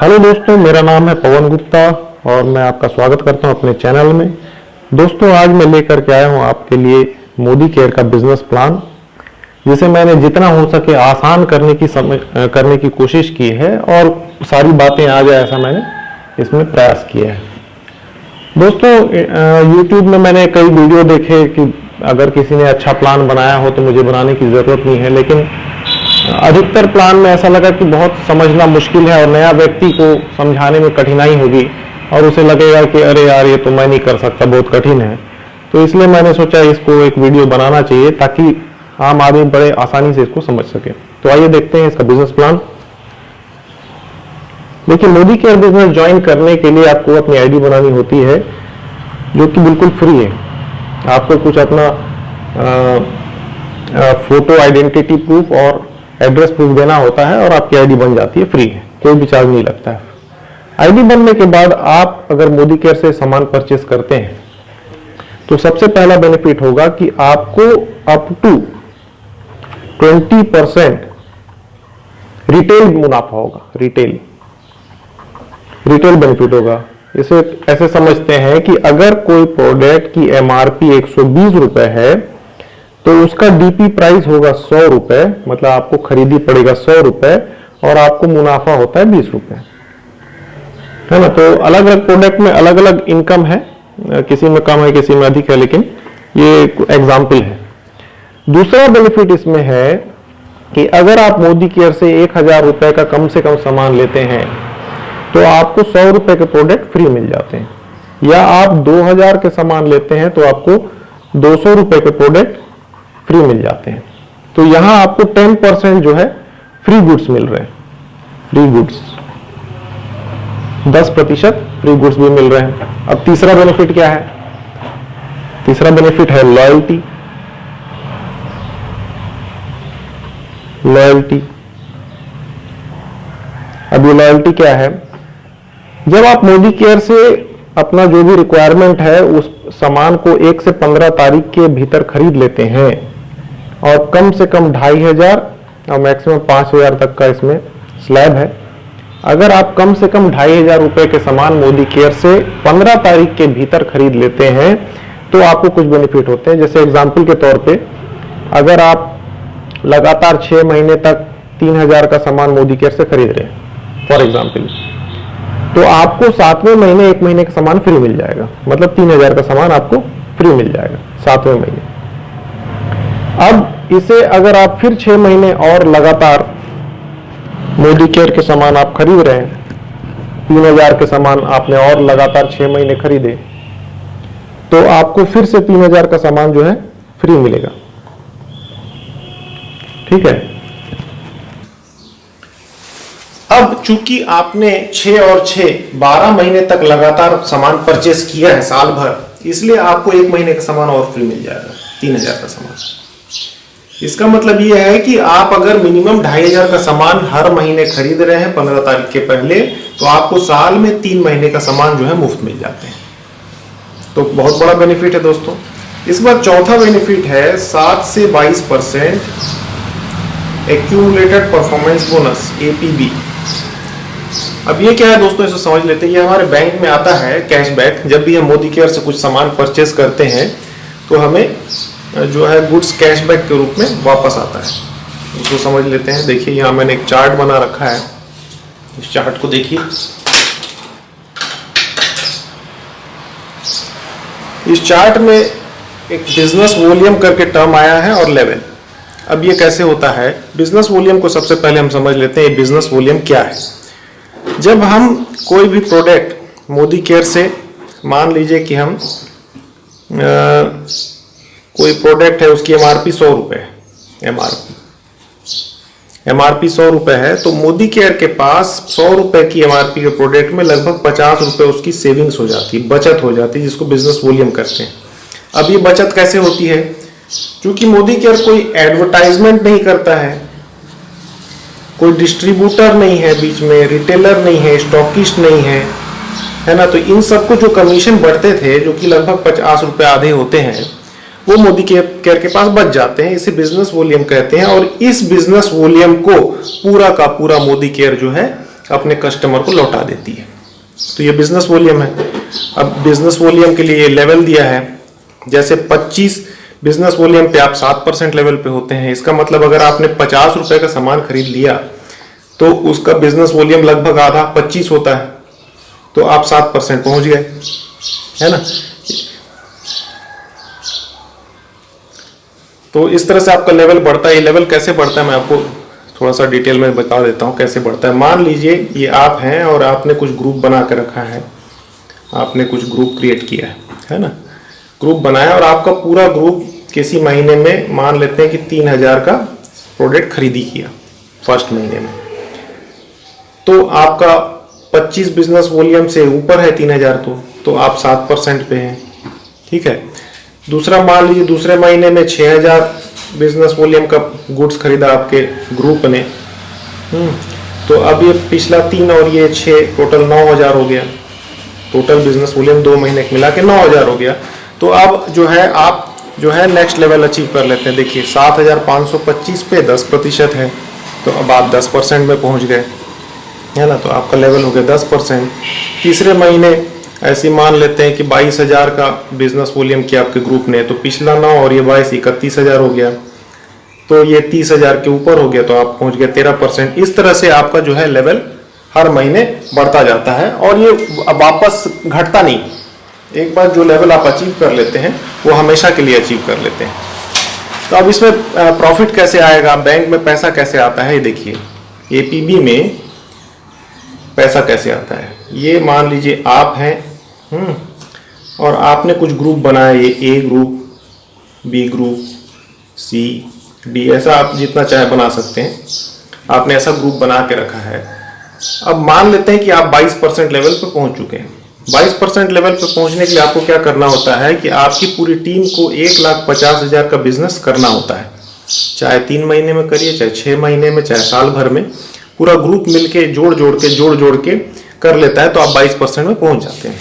Hello दोस्तों, मेरा नाम है पवन गुप्ता और मैं आपका स्वागत करता हूं अपने चैनल में। दोस्तों, आज मैं लेकर के आया हूं आपके लिए मोदी केयर का बिजनेस प्लान, जिसे मैंने जितना हो सके आसान करने की कोशिश की है और सारी बातें आ जाए ऐसा मैंने इसमें प्रयास किया है। दोस्तों, YouTube में मैंने कई वीडियो देखे कि अगर किसी ने अच्छा प्लान बनाया हो तो मुझे बनाने की ज़रूरत नहीं है, लेकिन अधिकतर प्लान में ऐसा लगा कि बहुत समझना मुश्किल है और नया व्यक्ति को समझाने में कठिनाई होगी और उसे लगेगा कि अरे यार, ये तो मैं नहीं कर सकता, बहुत कठिन है। तो इसलिए मैंने सोचा इसको एक वीडियो बनाना चाहिए ताकि आम आदमी बड़े आसानी से इसको समझ सके। तो आइए देखते हैं इसका बिजनेस प्लान। देखिए, मोदी केयर बिजनेस ज्वाइन करने के लिए आपको अपनी आईडी बनानी होती है, जो कि बिल्कुल फ्री है। आपको कुछ अपना फोटो, आइडेंटिटी प्रूफ और एड्रेस प्रूफ देना होता है और आपकी आईडी बन जाती है, फ्री है, कोई भी चार्ज नहीं लगता है। आईडी बनने के बाद आप अगर मोदी केयर से सामान परचेस करते हैं तो सबसे पहला बेनिफिट होगा कि आपको अप टू 20% रिटेल मुनाफा होगा। रिटेल बेनिफिट होगा। इसे ऐसे समझते हैं कि अगर कोई प्रोडक्ट की एमआरपी 120 रुपए है तो उसका डीपी प्राइस होगा 100 रुपए, मतलब आपको खरीदी पड़ेगा 100 रुपए और आपको मुनाफा होता है 20 रुपए, है ना। तो अलग अलग प्रोडक्ट में अलग अलग इनकम है, किसी में कम है किसी में अधिक है, लेकिन ये एग्जाम्पल है। दूसरा बेनिफिट इसमें है कि अगर आप मोदी केयर से 1000 रुपए का कम से कम सामान लेते हैं तो आपको 100 रुपए के प्रोडक्ट फ्री मिल जाते हैं, या आप 2000 के सामान लेते हैं तो आपको 200 रुपए के प्रोडक्ट फ्री मिल जाते हैं। तो यहां आपको 10% जो है फ्री गुड्स मिल रहे हैं। फ्री गुड्स 10% फ्री गुड्स भी मिल रहे हैं। अब तीसरा बेनिफिट क्या है? तीसरा बेनिफिट है लॉयल्टी। अब ये लॉयल्टी क्या है? जब आप मोदी केयर से अपना जो भी रिक्वायरमेंट है उस सामान को 1 से 15 तारीख के भीतर खरीद लेते हैं और कम से कम 2500 और मैक्सिमम 5000 तक का इसमें स्लैब है। अगर आप कम से कम 2500 रुपए के सामान मोदी केयर से 15 तारीख के भीतर खरीद लेते हैं तो आपको कुछ बेनिफिट होते हैं। जैसे एग्जांपल के तौर पे, अगर आप लगातार 6 महीने तक 3000 का सामान मोदी केयर से खरीद रहे हैं फॉर एग्जांपल, तो आपको 7वें महीने 1 महीने का सामान फ्री मिल जाएगा, मतलब 3000 का सामान आपको फ्री मिल जाएगा 7वें महीने। अब इसे अगर आप फिर 6 महीने और लगातार मोदी केयर के सामान आप खरीद रहे हैं, 3000 के सामान आपने और लगातार 6 महीने खरीदे, तो आपको फिर से 3000 का सामान जो है फ्री मिलेगा। ठीक है। अब चूंकि आपने 6 और 6 12 महीने तक लगातार सामान परचेस किया है साल भर, इसलिए आपको 1 महीने का सामान और फ्री मिल जाएगा, 3000 का सामान। इसका मतलब यह है कि आप अगर मिनिमम 2500 का सामान हर महीने खरीद रहे हैं 15 तारीख के पहले, तो आपको साल में 3 महीने का सामान जो है मुफ्त मिल जाते हैं। तो बहुत बड़ा बेनिफिट है दोस्तों। इस बार चौथा बेनिफिट है 7 से 22% एक्यूमुलेटेड परफॉर्मेंस बोनस, APB। अब ये क्या है दोस्तों, इसे समझ लेते हैं। ये हमारे बैंक में आता है कैशबैक। जब भी हम मोदी केयर से कुछ सामान परचेस करते हैं तो हमें जो है गुड्स कैशबैक के रूप में वापस आता है। उसको समझ लेते हैं। देखिए, यहाँ मैंने एक चार्ट बना रखा है, इस चार्ट को देखिए। इस चार्ट में एक बिजनेस वॉल्यूम करके टर्म आया है और लेवल। अब ये कैसे होता है? बिजनेस वॉल्यूम को सबसे पहले हम समझ लेते हैं, ये बिजनेस वॉल्यूम क्या है। जब हम कोई भी प्रोडक्ट मोदी केयर से, मान लीजिए कि हम कोई प्रोडक्ट है, उसकी एमआरपी 100 रुपए है, एमआरपी 100 रुपए है, तो मोदी केयर के पास 100 रुपए की एमआरपी के प्रोडक्ट में लगभग 50 रुपए उसकी सेविंग्स हो जाती है, बचत हो जाती है, जिसको बिजनेस वॉल्यूम करते हैं। अब ये बचत कैसे होती है? क्योंकि मोदी केयर कोई एडवर्टाइजमेंट नहीं करता है, कोई डिस्ट्रीब्यूटर नहीं है बीच में, रिटेलर नहीं है, स्टॉकिस्ट नहीं है ना। तो इन सबको जो कमीशन बढ़ते थे, जो कि लगभग 50 रुपए आधे होते हैं, वो मोदी केयर के पास बच जाते हैं। इसे बिजनेस वॉल्यूम कहते हैं और इस बिजनेस वॉल्यूम को पूरा का पूरा मोदी केयर जो है अपने कस्टमर को लौटा देती है। तो ये बिजनेस वॉल्यूम है। अब बिजनेस वॉल्यूम के लिए ये लेवल दिया है, जैसे 25 बिजनेस वॉल्यूम पे आप 7% लेवल पे होते हैं। इसका मतलब अगर आपने 50 रुपए का सामान खरीद लिया तो उसका बिजनेस वॉल्यूम लगभग आधा 25 होता है, तो आप 7% पहुंच गए, है ना। तो इस तरह से आपका लेवल बढ़ता है। ये लेवल कैसे बढ़ता है मैं आपको थोड़ा सा डिटेल में बता देता हूँ कैसे बढ़ता है। मान लीजिए ये आप हैं और आपने कुछ ग्रुप बना के रखा है, आपने कुछ ग्रुप क्रिएट किया है ना, ग्रुप बनाया और आपका पूरा ग्रुप किसी महीने में मान लेते हैं कि 3000 का प्रोडक्ट खरीदी किया फर्स्ट महीने में, तो आपका 25 बिजनेस वॉल्यूम से ऊपर है 3000, तो आप 7% पे हैं, ठीक है। दूसरा मान लीजिए दूसरे महीने में 6000 बिजनेस वॉल्यूम का गुड्स खरीदा आपके ग्रुप ने, तो अब ये पिछला 3 और ये 6 टोटल 9000 हो गया। टोटल बिजनेस वॉल्यूम 2 महीने के मिला के 9000 हो गया। तो अब जो है आप जो है नेक्स्ट लेवल अचीव कर लेते हैं। देखिए 7525 पे 10% है, तो अब आप 10% में पहुंच गए, है ना। तो आपका लेवल हो गया 10%। तीसरे महीने ऐसे मान लेते हैं कि 22000 का बिजनेस वॉल्यूम किया आपके ग्रुप ने, तो पिछला 9 और ये 22 31000 हो गया, तो ये 30000 के ऊपर हो गया, तो आप पहुंच गए 13%। इस तरह से आपका जो है लेवल हर महीने बढ़ता जाता है और ये वापस घटता नहीं। एक बार जो लेवल आप अचीव कर लेते हैं वो हमेशा के लिए अचीव कर लेते हैं। तो अब इसमें प्रॉफिट कैसे आएगा, बैंक में पैसा कैसे आता है, ये देखिए एपीबी में पैसा कैसे आता है। ये मान लीजिए आप हैं और आपने कुछ ग्रुप बनाए, ये ए ग्रुप, बी ग्रुप, सी, डी, ऐसा आप जितना चाहे बना सकते हैं। आपने ऐसा ग्रुप बना के रखा है। अब मान लेते हैं कि आप 22% लेवल पे पहुंच चुके हैं। 22% लेवल पे पहुंचने के लिए आपको क्या करना होता है कि आपकी पूरी टीम को 1,50,000 का बिजनेस करना होता है। चाहे 3 महीने में करिए, चाहे 6 महीने में, चाहे साल भर में, पूरा ग्रुप मिलके जोड़ जोड़ के कर लेता है, तो आप 22% में पहुंच जाते हैं।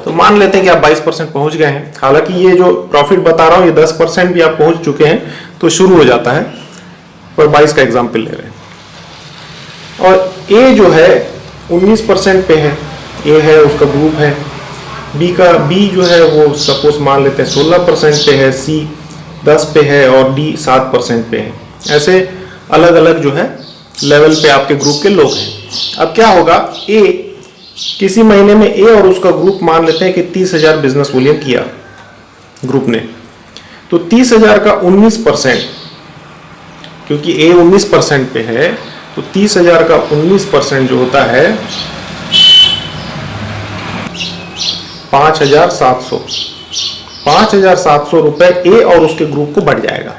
तो मान लेते हैं कि आप 22% पहुंच गए हैं। हालांकि ये जो प्रॉफिट बता रहा हूं ये 10% भी आप पहुंच चुके हैं तो शुरू हो जाता है, पर 22 का एग्जाम्पल ले रहे हैं। और ए जो है 19% पे है, ए है उसका ग्रुप है। बी जो है वो सपोज मान लेते हैं 16% पे है, सी 10 पे है और डी 7% पे है। ऐसे अलग अलग जो है लेवल पे आपके ग्रुप के लोग हैं। अब क्या होगा, ए किसी महीने में ए और उसका ग्रुप मान लेते हैं कि 30,000 बिजनेस वॉल्यूम किया ग्रुप ने, तो 30,000 का 19%, क्योंकि ए 19% पे है, तो 30,000 का 19% जो होता है 5,700 रुपए ए और उसके ग्रुप को बढ़ जाएगा।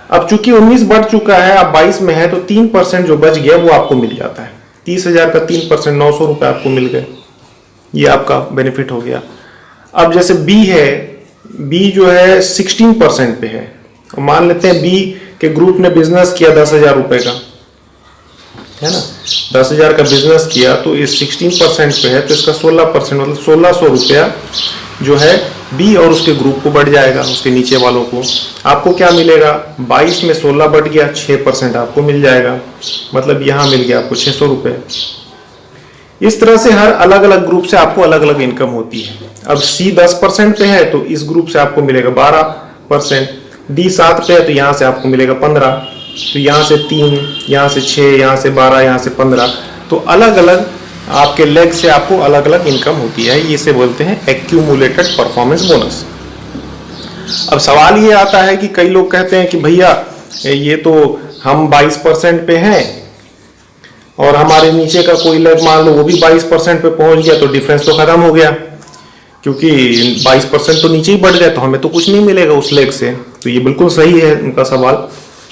अब चूंकि 19 बढ़ चुका है, अब 22 में है, तो 3% जो बच गया वो आपको मिल जाता है। 30,000 का 3% 900 रुपए आपको मिल गए, ये आपका बेनिफिट हो गया। अब जैसे बी है, बी जो है 16% पे है, मान लेते हैं बी के ग्रुप ने बिजनेस किया 10,000 रुपए का, है ना। 10,000 का बिजनेस किया तो इस 16% पे है, तो इसका 16% मतलब 1,600 रुपया जो है बी और उसके ग्रुप को बढ़ जाएगा, उसके नीचे वालों को। आपको क्या मिलेगा, 22 में 16 बढ़ गया, 6% आपको मिल जाएगा, मतलब यहां मिल गया आपको 600 रुपए। इस तरह से हर अलग अलग ग्रुप से आपको अलग अलग इनकम होती है। अब सी 10% पे है तो इस ग्रुप से आपको मिलेगा 12%, डी 7 पे है तो यहां से आपको मिलेगा 15, तो यहाँ से 3, यहाँ से 6, यहाँ से 12, यहाँ से 15, तो अलग अलग आपके लेग से आपको अलग अलग इनकम होती है। इसे बोलते हैं एक्यूमुलेटेड परफॉर्मेंस बोनस। अब सवाल ये आता है कि कई लोग कहते हैं कि भैया ये तो हम 22% पे हैं और हमारे नीचे का कोई लेग मान लो वो भी 22% पे पहुंच गया, तो डिफरेंस तो खत्म हो गया, क्योंकि 22% तो नीचे ही बढ़ गया, तो हमें तो कुछ नहीं मिलेगा उस लेग से। तो ये बिल्कुल सही है उनका सवाल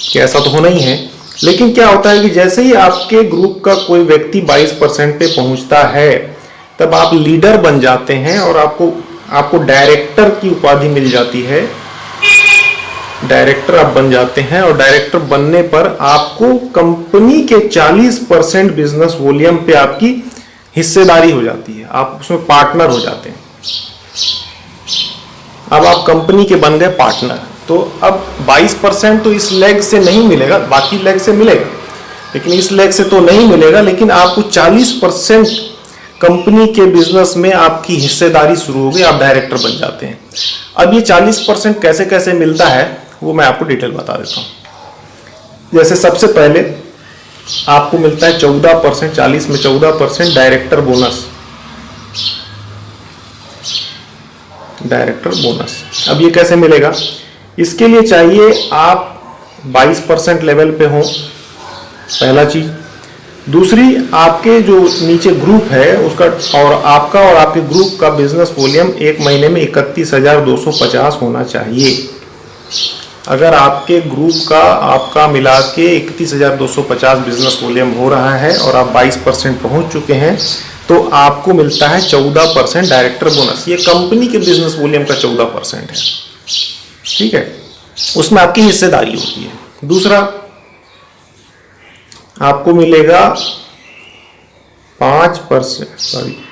कि ऐसा तो होना ही है। लेकिन क्या होता है कि जैसे ही आपके ग्रुप का कोई व्यक्ति 22% पे पहुंचता है, तब आप लीडर बन जाते हैं और आपको डायरेक्टर की उपाधि मिल जाती है। डायरेक्टर आप बन जाते हैं और डायरेक्टर बनने पर आपको कंपनी के 40% बिजनेस वॉल्यूम पे आपकी हिस्सेदारी हो जाती है, आप उसमें पार्टनर हो जाते हैं। अब आप कंपनी के बन गए पार्टनर, तो अब 22% तो इस लेग से नहीं मिलेगा, बाकी लेग से मिलेगा, लेकिन इस लेग से तो नहीं मिलेगा, लेकिन आपको 40% कंपनी के बिजनेस में आपकी हिस्सेदारी शुरू हो गई, आप डायरेक्टर बन जाते हैं। अब ये 40% कैसे कैसे मिलता है वो मैं आपको डिटेल बता देता हूँ। जैसे सबसे पहले आपको मिलता है 14%, 40 में 14% डायरेक्टर बोनस। डायरेक्टर बोनस अब ये कैसे मिलेगा, इसके लिए चाहिए आप 22% लेवल पे हो, पहला चीज। दूसरी, आपके जो नीचे ग्रुप है उसका और आपका और आपके ग्रुप का बिजनेस वॉल्यूम एक महीने में 31,250 होना चाहिए। अगर आपके ग्रुप का आपका मिला के 31,250 बिजनेस वॉल्यूम हो रहा है और आप 22% पहुंच चुके हैं तो आपको मिलता है 14% डायरेक्टर बोनस। ये कंपनी के बिजनेस वॉल्यूम का 14% है, ठीक है, उसमें आपकी हिस्सेदारी होती है। दूसरा, आपको मिलेगा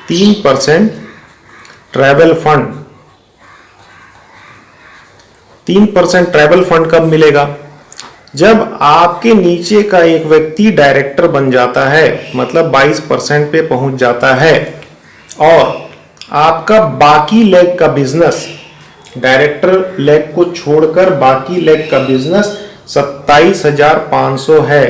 3% ट्रैवल फंड। 3% ट्रैवल फंड कब मिलेगा, जब आपके नीचे का एक व्यक्ति डायरेक्टर बन जाता है, मतलब 22% पे पहुंच जाता है और आपका बाकी लेग का बिजनेस, डायरेक्टर लेग को छोड़कर बाकी लेग का बिजनेस 27,500 है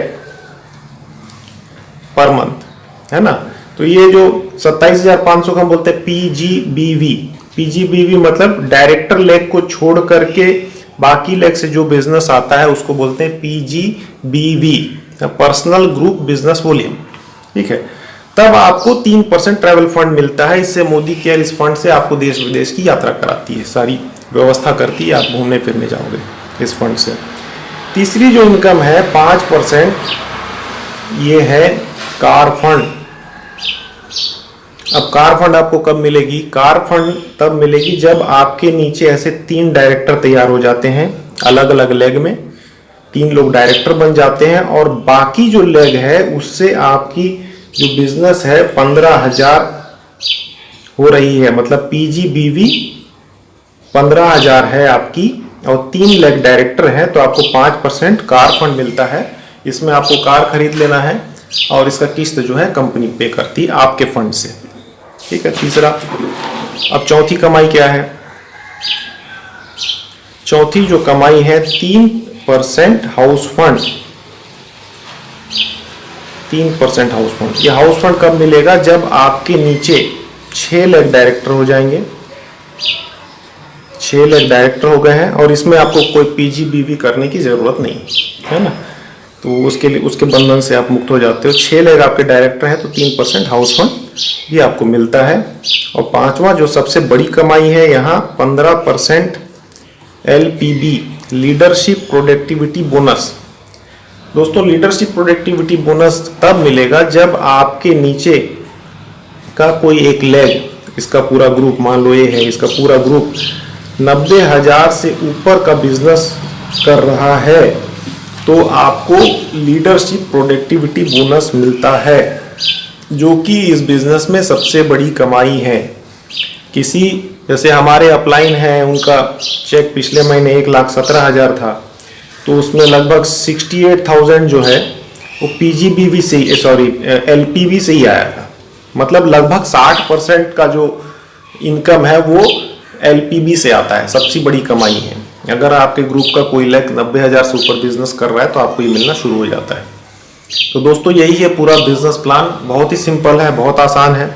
पर मंथ, है ना। तो ये जो 27,500 का हम बोलते हैं पीजीबीवी। पीजीबीवी मतलब डायरेक्टर लेग को छोड़ करके बाकी लेग से जो बिजनेस आता है उसको बोलते हैं पीजीबीवी, पर्सनल ग्रुप बिजनेस वॉल्यूम, ठीक है। तब आपको 3% ट्रैवल फंड मिलता है। इससे मोदी केयर इस फंड से आपको देश विदेश की यात्रा कराती है, सारी व्यवस्था करती है, आप घूमने फिरने जाओगे इस फंड से। तीसरी जो इनकम है 5%, ये है कार फंड। अब कार फंड आपको कब मिलेगी, कार फंड तब मिलेगी जब आपके नीचे ऐसे 3 डायरेक्टर तैयार हो जाते हैं, अलग अलग लेग में 3 लोग डायरेक्टर बन जाते हैं और बाकी जो लेग है उससे आपकी जो बिजनेस है 15,000 हो रही है, मतलब पीजीबीवी 15,000 है आपकी और 3 लेग डायरेक्टर है, तो आपको 5% कार फंड मिलता है। इसमें आपको कार खरीद लेना है और इसका किस्त जो है कंपनी पे करती है आपके फंड से, ठीक है। तीसरा, अब चौथी कमाई क्या है, चौथी जो कमाई है 3% हाउस फंड। 3% हाउस फंड, ये हाउस फंड कब मिलेगा, जब आपके नीचे 6 लेग डायरेक्टर हो जाएंगे, 6 लेग डायरेक्टर हो गए हैं और इसमें आपको कोई पीजीबीवी करने की जरूरत नहीं है ना, तो उसके लिए उसके बंधन से आप मुक्त हो जाते हो। 6 लेग आपके डायरेक्टर है तो 3% हाउस फंड भी आपको मिलता है। और पांचवा जो सबसे बड़ी कमाई है यहाँ 15% एलपीबी, लीडरशिप प्रोडक्टिविटी बोनस। दोस्तों, लीडरशिप प्रोडक्टिविटी बोनस तब मिलेगा जब आपके नीचे का कोई एक लेग, इसका पूरा ग्रुप, मान लो ये है, इसका पूरा ग्रुप 90,000 से ऊपर का बिजनेस कर रहा है तो आपको लीडरशिप प्रोडक्टिविटी बोनस मिलता है, जो कि इस बिजनेस में सबसे बड़ी कमाई है। किसी जैसे हमारे अपलाइन है, उनका चेक पिछले महीने 1,17,000 था, तो उसमें लगभग 68,000 जो है वो पीजीबीवी से, एलपीवी से ही आया था। मतलब लगभग 60% का जो इनकम है वो एलपीबी से आता है, सबसे बड़ी कमाई है। अगर आपके ग्रुप का कोई लेग 90,000 से ऊपर बिजनेस कर रहा है तो आपको ये मिलना शुरू हो जाता है। तो दोस्तों, यही है पूरा बिजनेस प्लान। बहुत ही सिंपल है, बहुत आसान है,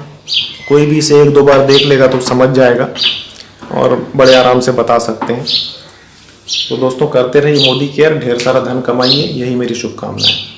कोई भी इसे 1-2 बार देख लेगा तो समझ जाएगा और बड़े आराम से बता सकते हैं। तो दोस्तों, करते रहिए मोदी केयर, ढेर सारा धन कमाइए, यही मेरी शुभकामनाएं।